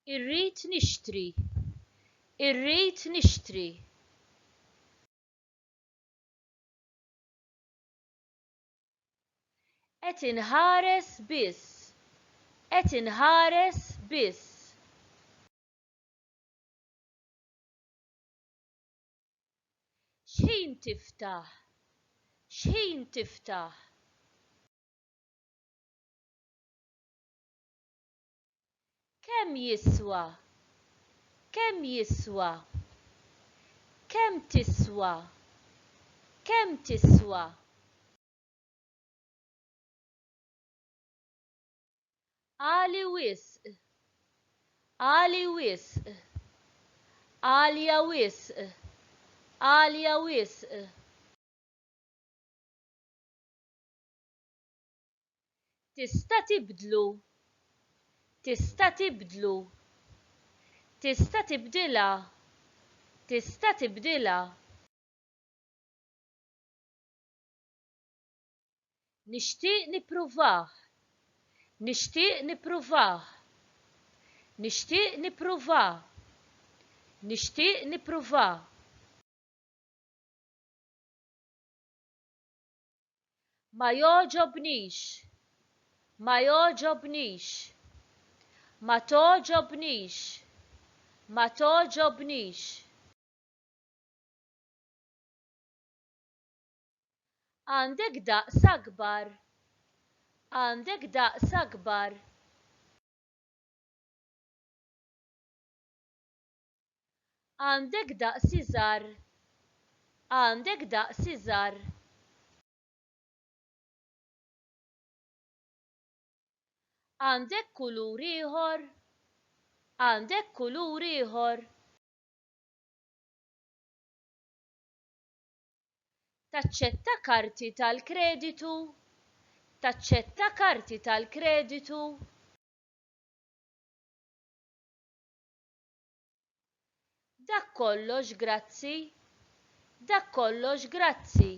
Irrid nixtri. Irrid nixtri. Qed inħares biss. Qed inħares biss. X'ħin tiftaħ? X'ħin tiftaħ? Kemm jiswa? Kemm jiswa? Kemm tiswa? Kemm tiswa? Għali wisq. Għali wisq. Għalja wisq. Għalja wisq. Tista' tibdlu. Tista' tibdlu. Tista' tibdilha. Tista' tibdilha. Nixtieq nippruvah. Nixtieq nippruvah. Nixtieq nippruvah. Nixtieq nippruvah. Ma jogħġobnix. Ma jogħġobnix. Ma toġobnix. Ma toġobnix. Għandek daqs akbar. Għandek daqs akbar. Għandek daqs iżgħar. Għandek daqs iżgħar. Għandek kulur ieħor. Għandek kulur ieħor. Taċċetta karti tal-kreditu. Taċċetta karti tal-kreditu. Dak kollox, grazzi. Dak kollox, grazzi.